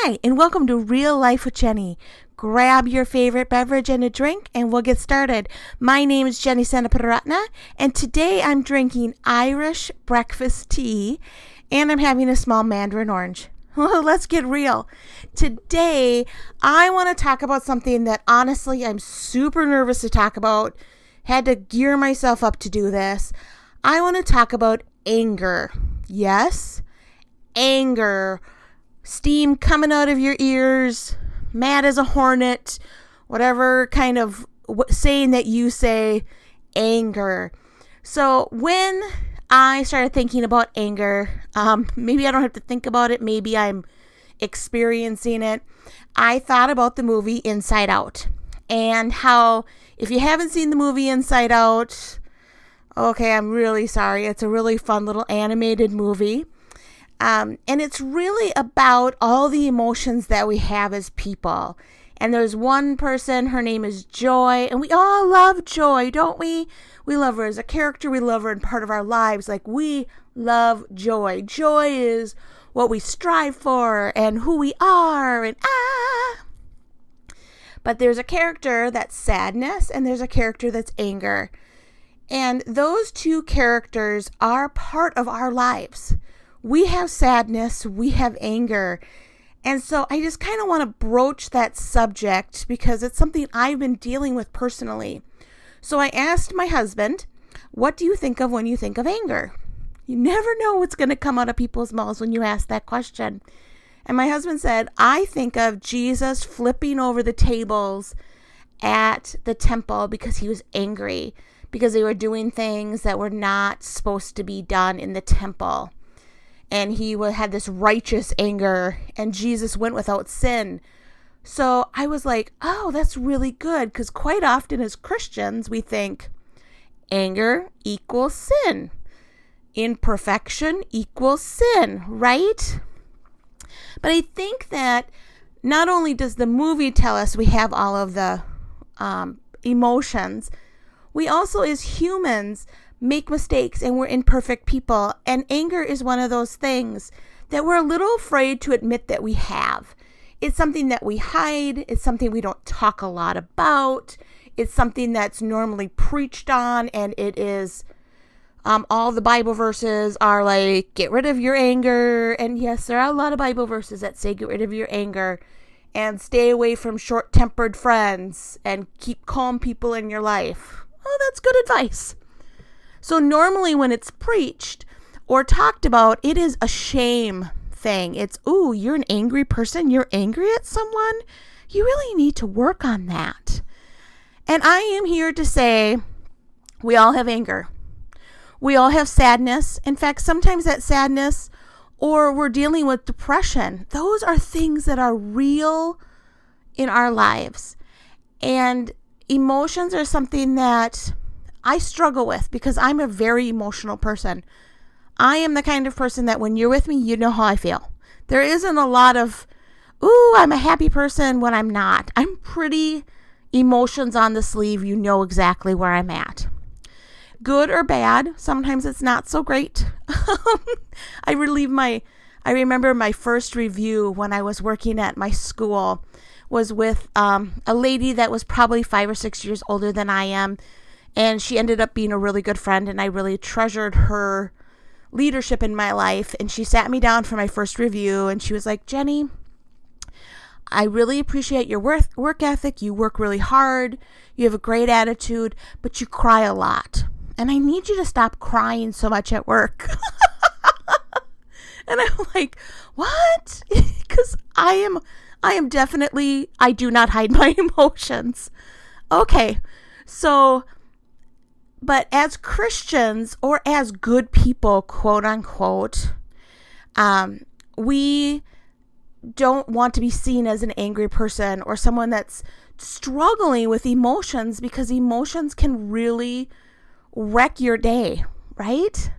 Hi, and welcome to Real Life with Jenny. Grab your favorite beverage and a drink, and we'll get started. My name is Jenny Sanaparatna, and today I'm drinking Irish breakfast tea, and I'm having a small mandarin orange. Well, let's get real. Today, I want to talk about something that honestly I'm super nervous to talk about. Had to gear myself up to do this. I want to talk about anger. Yes, anger. Steam coming out of your ears, mad as a hornet, whatever kind of saying that you say, anger. So when I started thinking about anger, maybe I don't have to think about it, maybe I'm experiencing it. I thought about the movie Inside Out and how if you haven't seen the movie Inside Out, okay, I'm really sorry. It's a really fun little animated movie. And it's really about all the emotions that we have as people. And there's one person, her name is Joy, and we all love Joy, don't we? We love her as a character. We love her in part of our lives. Like, we love Joy. Joy is what we strive for and who we are and But there's a character that's sadness and there's a character that's anger. And those two characters are part of our lives. We have sadness, we have anger. And so I just kind of want to broach that subject because it's something I've been dealing with personally. So I asked my husband, what do you think of when you think of anger? You never know what's going to come out of people's mouths when you ask that question. And my husband said, I think of Jesus flipping over the tables at the temple because he was angry, because they were doing things that were not supposed to be done in the temple. And he had this righteous anger, and Jesus went without sin. So I was like, oh, that's really good, because quite often as Christians, we think anger equals sin. Imperfection equals sin, right? But I think that not only does the movie tell us we have all of the emotions, we also as humans make mistakes and we're imperfect people. And anger is one of those things that we're a little afraid to admit that we have. It's something that we hide. It's something we don't talk a lot about. It's something that's normally preached on, and it is all the Bible verses are like, get rid of your anger. And yes, there are a lot of Bible verses that say get rid of your anger and stay away from short-tempered friends and keep calm people in your life. Oh, that's good advice. So normally when it's preached or talked about, it is a shame thing. It's, ooh, you're an angry person. You're angry at someone. You really need to work on that. And I am here to say we all have anger. We all have sadness. In fact, sometimes that sadness, or we're dealing with depression, those are things that are real in our lives. And emotions are something that I struggle with because I'm a very emotional person. I am the kind of person that when you're with me, you know how I feel. There isn't a lot of, ooh, I'm a happy person when I'm not. I'm pretty emotions on the sleeve. You know exactly where I'm at. Good or bad. Sometimes it's not so great. I remember my first review when I was working at my school was with a lady that was probably 5 or 6 years older than I am. And she ended up being a really good friend, and I really treasured her leadership in my life. And she sat me down for my first review, and she was like, Jenny, I really appreciate your work ethic. You work really hard. You have a great attitude, but you cry a lot. And I need you to stop crying so much at work. And I'm like, what? Because I am definitely, I do not hide my emotions. Okay, so... But as Christians or as good people, quote unquote, we don't want to be seen as an angry person or someone that's struggling with emotions because emotions can really wreck your day, right?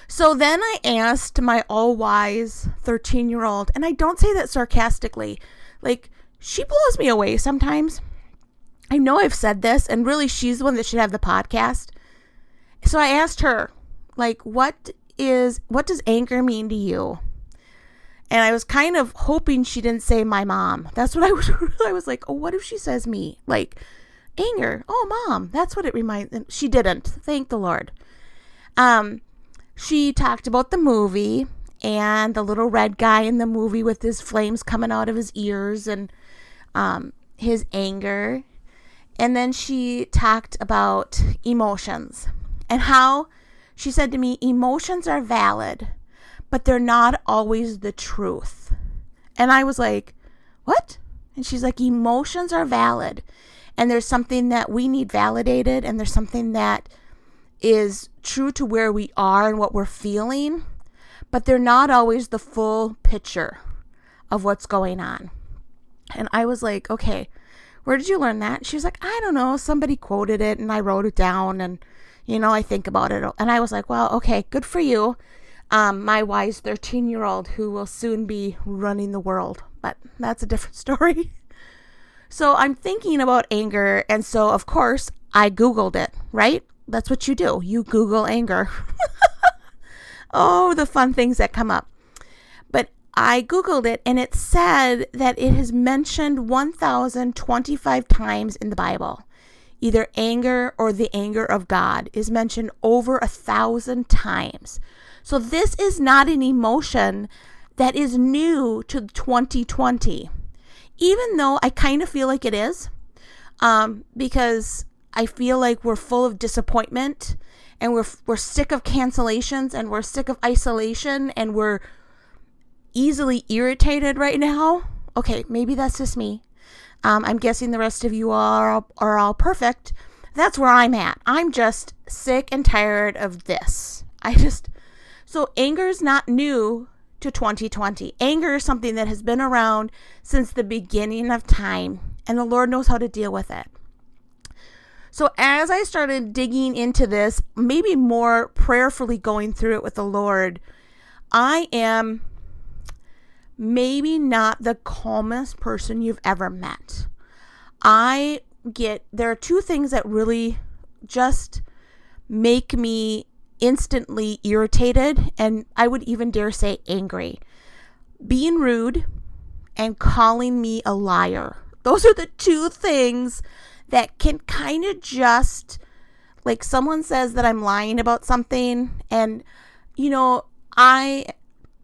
So then I asked my all-wise 13-year-old, and I don't say that sarcastically, like she blows me away sometimes. I know I've said this, and really she's the one that should have the podcast. So I asked her, like, what does anger mean to you? And I was kind of hoping she didn't say my mom. That's what I was like, oh, what if she says me? Like, anger. Oh, mom. That's what it reminds. And she didn't. Thank the Lord. She talked about the movie and the little red guy in the movie with his flames coming out of his ears and his anger. And then she talked about emotions and how she said to me, emotions are valid, but they're not always the truth. And I was like, what? And she's like, emotions are valid. And there's something that we need validated. And there's something that is true to where we are and what we're feeling. But they're not always the full picture of what's going on. And I was like, okay, where did you learn that? She was like, I don't know. Somebody quoted it and I wrote it down and, I think about it. And I was like, well, okay, good for you. My wise 13-year-old who will soon be running the world. But that's a different story. So I'm thinking about anger. And so, of course, I Googled it, right? That's what you do. You Google anger. Oh, the fun things that come up. But I Googled it and it said that it is mentioned 1,025 times in the Bible. Either anger or the anger of God is mentioned over 1,000 times. So this is not an emotion that is new to 2020, even though I kind of feel like it is, because I feel like we're full of disappointment and we're sick of cancellations and we're sick of isolation and we're easily irritated right now. Okay, maybe that's just me. I'm guessing the rest of you are all perfect. That's where I'm at. I'm just sick and tired of this. So anger is not new to 2020. Anger is something that has been around since the beginning of time, and the Lord knows how to deal with it. So as I started digging into this, maybe more prayerfully going through it with the Lord, I am maybe not the calmest person you've ever met. There are two things that really just make me instantly irritated, and I would even dare say angry. Being rude and calling me a liar. Those are the two things that can kind of just, like, someone says that I'm lying about something, and I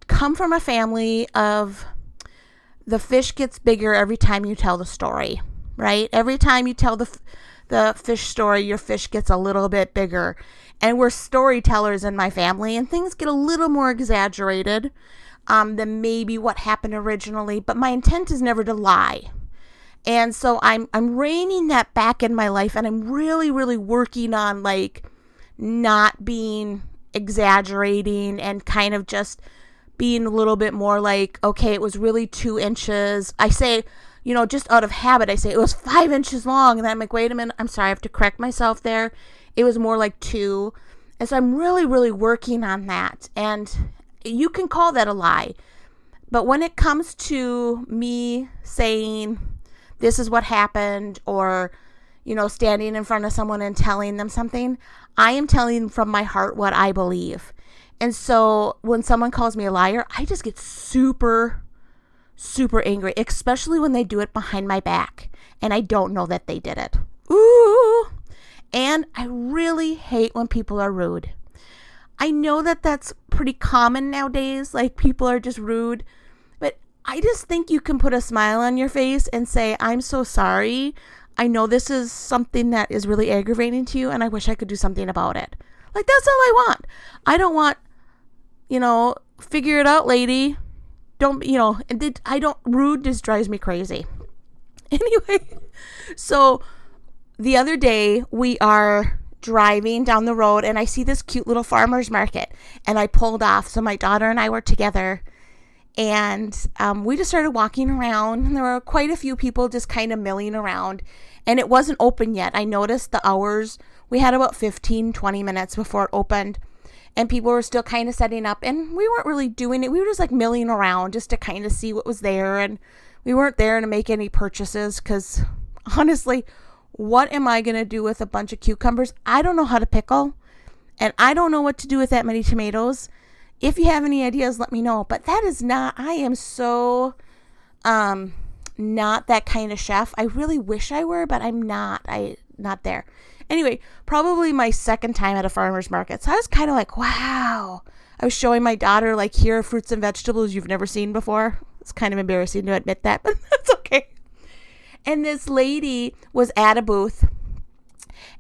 come from a family of the fish gets bigger every time you tell the story, right? Every time you tell the fish story, your fish gets a little bit bigger. And we're storytellers in my family, and things get a little more exaggerated than maybe what happened originally. But my intent is never to lie. And so I'm reining that back in my life, and I'm really, really working on like not being exaggerating and kind of just being a little bit more like, okay, it was really 2 inches. I say, just out of habit, I say it was 5 inches long. And then I'm like, wait a minute, I'm sorry, I have to correct myself there. It was more like 2. And so I'm really, really working on that. And you can call that a lie. But when it comes to me saying, this is what happened, or, standing in front of someone and telling them something, I am telling from my heart what I believe. And so when someone calls me a liar, I just get super, super angry, especially when they do it behind my back and I don't know that they did it. Ooh. And I really hate when people are rude. I know that that's pretty common nowadays, like people are just rude, but I just think you can put a smile on your face and say, I'm so sorry. I know this is something that is really aggravating to you and I wish I could do something about it. Like, that's all I want. I don't want, figure it out, lady. Rude just drives me crazy. Anyway, so the other day we are driving down the road and I see this cute little farmer's market and I pulled off. So my daughter and I were together and we just started walking around and there were quite a few people just kind of milling around and it wasn't open yet. I noticed the hours. We had about 15-20 minutes before it opened and people were still kind of setting up and we weren't really doing it. We were just like milling around just to kind of see what was there, and we weren't there to make any purchases because honestly, what am I going to do with a bunch of cucumbers? I don't know how to pickle and I don't know what to do with that many tomatoes. If you have any ideas, let me know. But that is not, I am so not that kind of chef. I really wish I were, but I'm not. Not there. Anyway, probably my second time at a farmer's market. So I was kind of like, wow. I was showing my daughter, like, here are fruits and vegetables you've never seen before. It's kind of embarrassing to admit that, but that's okay. And this lady was at a booth,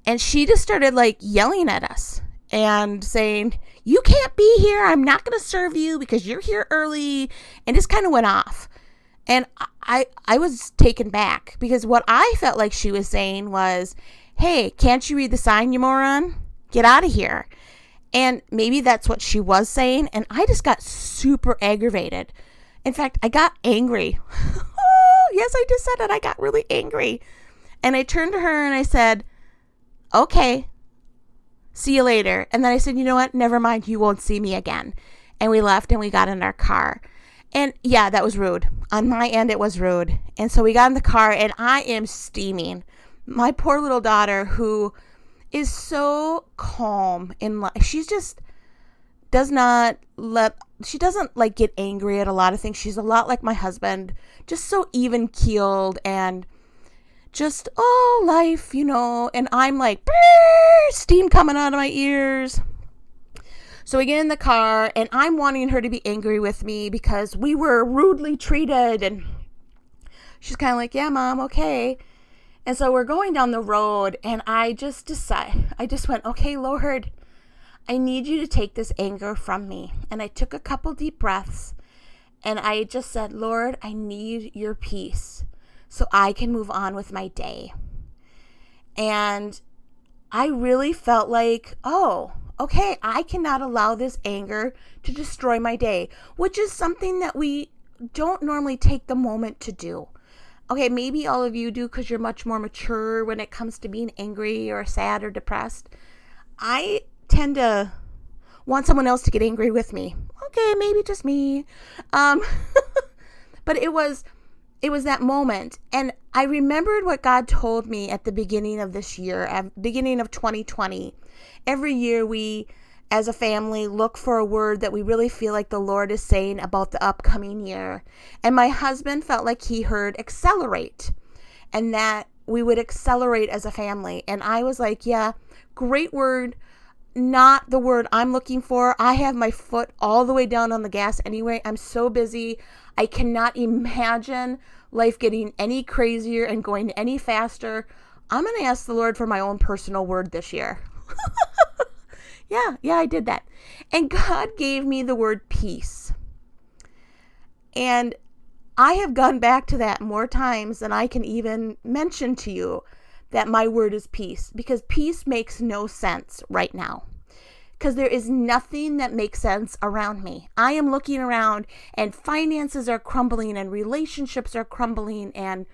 and she just started, like, yelling at us and saying, you can't be here. I'm not going to serve you because you're here early. And just kind of went off. And I was taken back because what I felt like she was saying was, hey, can't you read the sign, you moron? Get out of here. And maybe that's what she was saying. And I just got super aggravated. In fact, I got angry. Yes, I just said it. I got really angry. And I turned to her and I said, okay, see you later. And then I said, you know what? Never mind. You won't see me again. And we left and we got in our car. And yeah, that was rude. On my end, it was rude. And so we got in the car and I am steaming. My poor little daughter, who is so calm in life, she doesn't like get angry at a lot of things. She's a lot like my husband, just so even keeled and just, life, and I'm like, steam coming out of my ears. So we get in the car and I'm wanting her to be angry with me because we were rudely treated. And she's kind of like, yeah, Mom, okay. And so we're going down the road and I just went, okay, Lord, I need you to take this anger from me. And I took a couple deep breaths and I just said, Lord, I need your peace so I can move on with my day. And I really felt like, okay, I cannot allow this anger to destroy my day, which is something that we don't normally take the moment to do. Okay, maybe all of you do because you're much more mature when it comes to being angry or sad or depressed. I tend to want someone else to get angry with me. Okay, maybe just me. But it was that moment. And I remembered what God told me at the beginning of this year, at the beginning of 2020. Every year we, as a family, look for a word that we really feel like the Lord is saying about the upcoming year. And my husband felt like he heard accelerate and that we would accelerate as a family. And I was like, yeah, great word. Not the word I'm looking for. I have my foot all the way down on the gas anyway. I'm so busy. I cannot imagine life getting any crazier and going any faster. I'm going to ask the Lord for my own personal word this year. Yeah, I did that. And God gave me the word peace. And I have gone back to that more times than I can even mention to you that my word is peace, because peace makes no sense right now. Because there is nothing that makes sense around me. I am looking around and finances are crumbling and relationships are crumbling and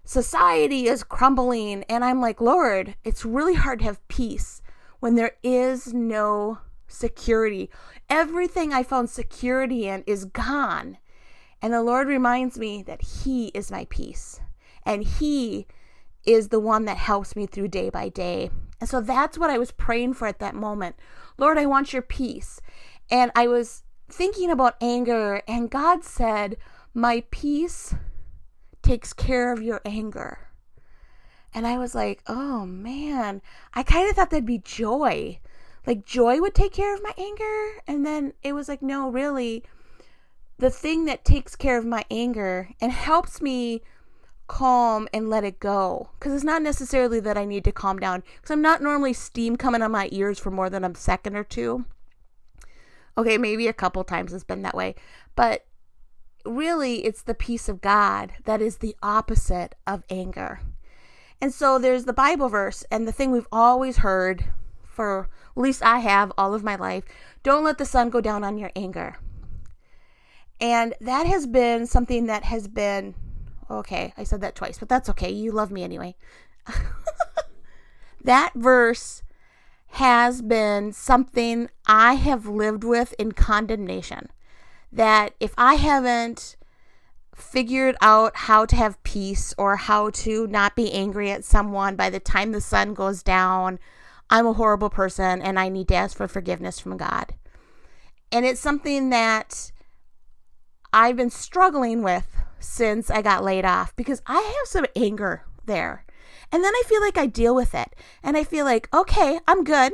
society is crumbling. And I'm like, Lord, it's really hard to have peace when there is no security. Everything I found security in is gone. And the Lord reminds me that He is my peace. And He is the one that helps me through day by day. And so that's what I was praying for at that moment. Lord, I want your peace. And I was thinking about anger, and God said, my peace takes care of your anger. And I was like, oh man, I kind of thought that'd be joy. Like joy would take care of my anger. And then it was like, no, really, the thing that takes care of my anger and helps me calm and let it go. Because it's not necessarily that I need to calm down. Because I'm not normally steam coming on my ears for more than a second or two. Okay, maybe a couple times it's been that way. But really, it's the peace of God that is the opposite of anger. And so there's the Bible verse, and the thing we've always heard, for at least I have all of my life, don't let the sun go down on your anger. And that has been something that has been, okay, I said that twice, but that's okay. You love me anyway. That verse has been something I have lived with in condemnation. That if I haven't figured out how to have peace or how to not be angry at someone by the time the sun goes down, I'm a horrible person and I need to ask for forgiveness from God. And it's something that I've been struggling with since I got laid off, because I have some anger there. And then I feel like I deal with it. And I feel like, okay, I'm good.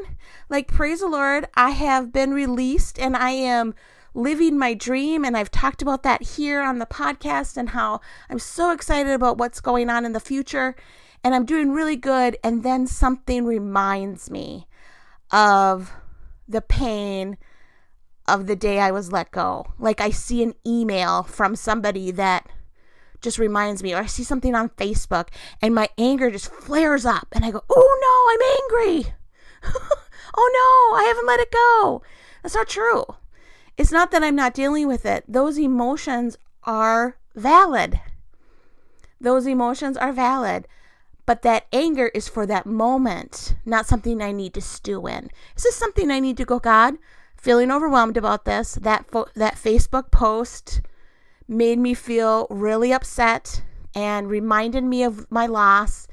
Like, praise the Lord, I have been released and I am living my dream. And I've talked about that here on the podcast and how I'm so excited about what's going on in the future. And I'm doing really good. And then something reminds me of the pain of the day I was let go. Like, I see an email from somebody that just reminds me, or I see something on Facebook and my anger just flares up and I go, oh no, I'm angry. Oh no, I haven't let it go. That's not true. It's not that I'm not dealing with it. Those emotions are valid. Those emotions are valid. But that anger is for that moment, not something I need to stew in. This is something I need to go, God, feeling overwhelmed about this. That Facebook post made me feel really upset and reminded me of my loss.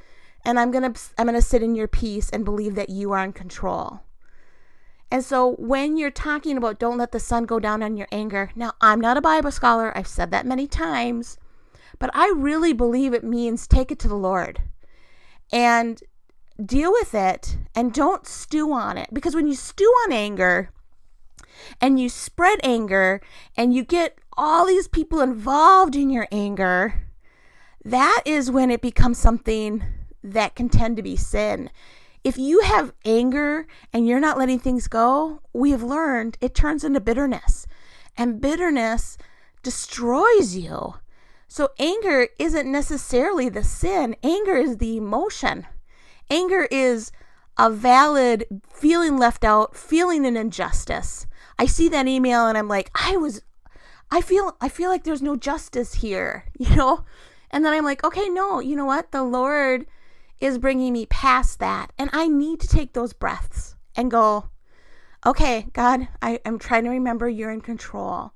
And I'm gonna sit in your peace and believe that you are in control. And so when you're talking about don't let the sun go down on your anger, now I'm not a Bible scholar. I've said that many times, but I really believe it means take it to the Lord and deal with it and don't stew on it. Because when you stew on anger and you spread anger and you get all these people involved in your anger, that is when it becomes something that can tend to be sin. If you have anger and you're not letting things go, we have learned it turns into bitterness, and bitterness destroys you. So anger isn't necessarily the sin. Anger is the emotion. Anger is a valid feeling left out, feeling an injustice. I see that email and I'm like, I feel like there's no justice here, And then I'm like, okay, no, you know what? The Lord is bringing me past that. And I need to take those breaths and go, okay, God, I'm trying to remember you're in control.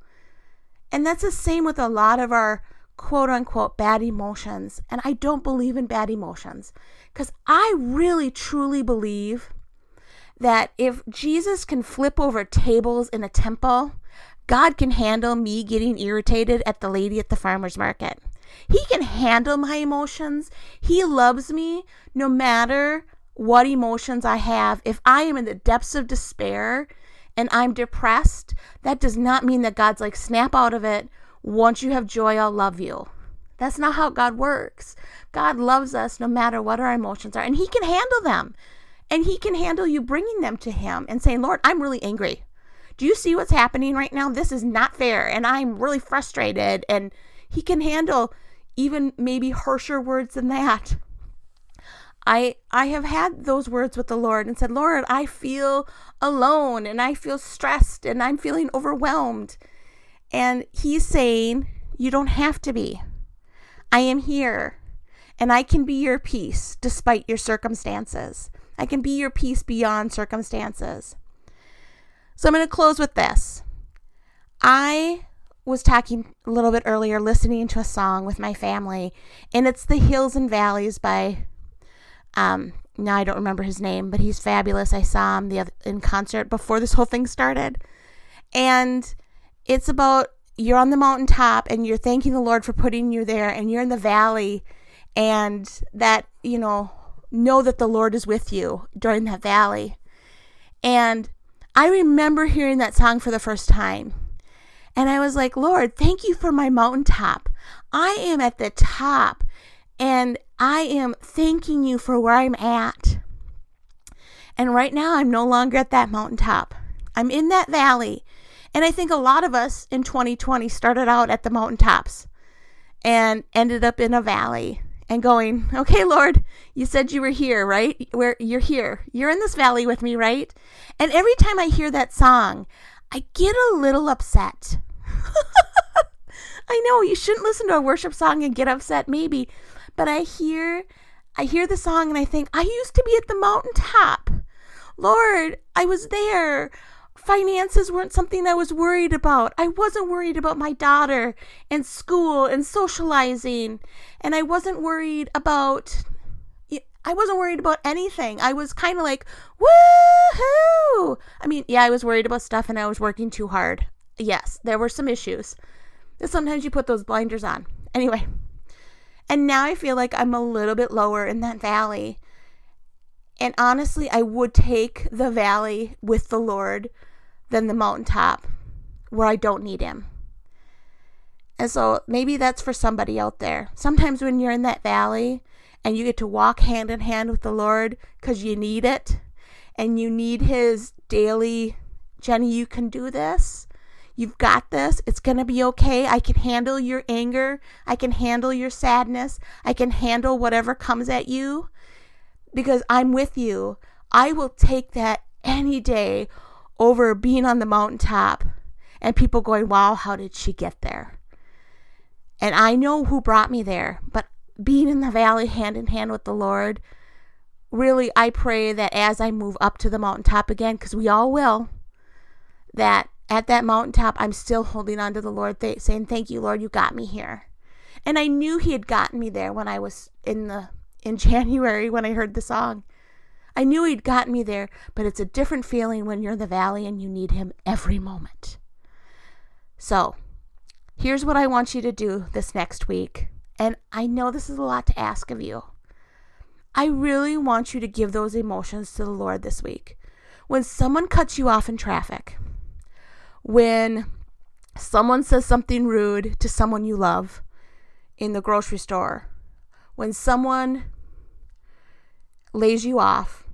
And that's the same with a lot of our quote unquote bad emotions. And I don't believe in bad emotions, because I really truly believe that if Jesus can flip over tables in a temple, God can handle me getting irritated at the lady at the farmer's market. He can handle my emotions. He loves me no matter what emotions I have. If I am in the depths of despair and I'm depressed, that does not mean that God's like, snap out of it. Once you have joy, I'll love you. That's not how God works. God loves us no matter what our emotions are, and He can handle them. And He can handle you bringing them to Him and saying, Lord, I'm really angry. Do you see what's happening right now? This is not fair, and I'm really frustrated. And He can handle even maybe harsher words than that. I have had those words with the Lord and said, Lord, I feel alone and I feel stressed and I'm feeling overwhelmed. And He's saying, you don't have to be. I am here and I can be your peace despite your circumstances. I can be your peace beyond circumstances. So I'm going to close with this. I was talking a little bit earlier, listening to a song with my family, and it's The Hills and Valleys by, now I don't remember his name, but he's fabulous. I saw him in concert before this whole thing started. And it's about, you're on the mountaintop and you're thanking the Lord for putting you there, and you're in the valley, and that, know that the Lord is with you during that valley. And I remember hearing that song for the first time. And I was like, Lord, thank you for my mountaintop. I am at the top and I am thanking you for where I'm at. And right now I'm no longer at that mountaintop. I'm in that valley. And I think a lot of us in 2020 started out at the mountaintops and ended up in a valley and going, okay, Lord, you said you were here, right? Where you're here. You're in this valley with me, right? And every time I hear that song, I get a little upset. I know you shouldn't listen to a worship song and get upset, maybe, but I hear the song and I think, I used to be at the mountaintop. Lord, I was there. Finances weren't something I was worried about. I wasn't worried about my daughter and school and socializing. And I wasn't worried about, I wasn't worried about anything. I was kind of like, woohoo! I mean, yeah, I was worried about stuff and I was working too hard. Yes, there were some issues. But sometimes you put those blinders on. Anyway, and now I feel like I'm a little bit lower in that valley. And honestly, I would take the valley with the Lord than the mountaintop where I don't need him. And so maybe that's for somebody out there. Sometimes when you're in that valley and you get to walk hand in hand with the Lord because you need it and you need his daily, Jenny, you can do this. You've got this. It's going to be okay. I can handle your anger. I can handle your sadness. I can handle whatever comes at you because I'm with you. I will take that any day over being on the mountaintop and people going, wow, how did she get there? And I know who brought me there, but being in the valley hand in hand with the Lord, really, I pray that as I move up to the mountaintop again, because we all will, that at that mountaintop, I'm still holding on to the Lord, saying, thank you, Lord, you got me here. And I knew he had gotten me there when I was in January when I heard the song. I knew he'd gotten me there, but it's a different feeling when you're in the valley and you need him every moment. So, here's what I want you to do this next week. And I know this is a lot to ask of you. I really want you to give those emotions to the Lord this week. When someone cuts you off in traffic, when someone says something rude to someone you love in the grocery store, when someone lays you off,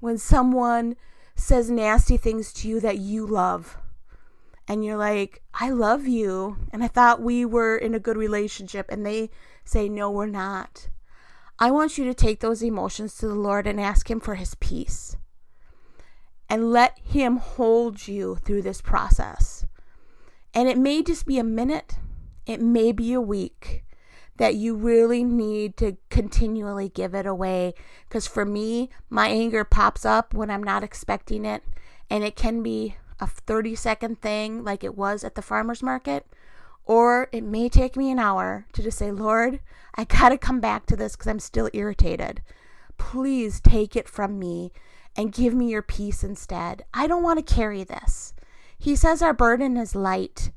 when someone says nasty things to you that you love, and you're like, I love you, and I thought we were in a good relationship, and they say, no, we're not. I want you to take those emotions to the Lord and ask him for his peace. And let him hold you through this process. And it may just be a minute, it may be a week, that you really need to continually give it away. Because for me, my anger pops up when I'm not expecting it, and it can be a 30-second thing like it was at the farmer's market, or it may take me an hour to just say, Lord, I gotta come back to this because I'm still irritated. Please take it from me and give me your peace instead. I don't want to carry this. He says our burden is light.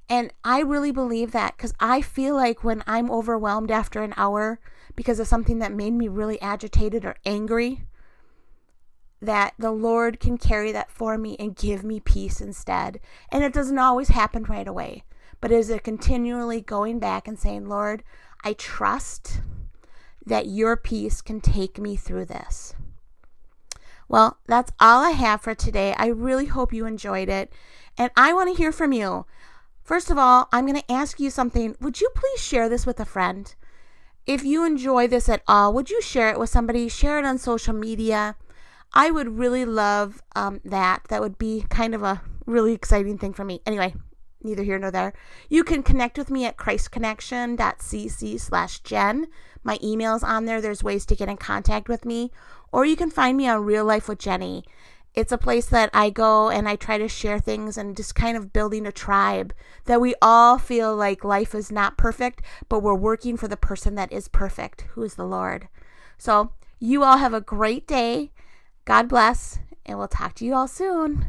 And I really believe that because I feel like when I'm overwhelmed after an hour because of something that made me really agitated or angry, that the Lord can carry that for me and give me peace instead. And it doesn't always happen right away, but is it continually going back and saying, Lord, I trust that your peace can take me through this. Well, that's all I have for today. I really hope you enjoyed it. And I want to hear from you. First of all, I'm going to ask you something. Would you please share this with a friend? If you enjoy this at all, would you share it with somebody? Share it on social media. I would really love that. That would be kind of a really exciting thing for me. Anyway, neither here nor there. You can connect with me at christconnection.cc/Jen. My email's on there. There's ways to get in contact with me. Or you can find me on Real Life with Jenny. It's a place that I go and I try to share things and just kind of building a tribe that we all feel like life is not perfect, but we're working for the person that is perfect, who is the Lord. So you all have a great day. God bless, and we'll talk to you all soon.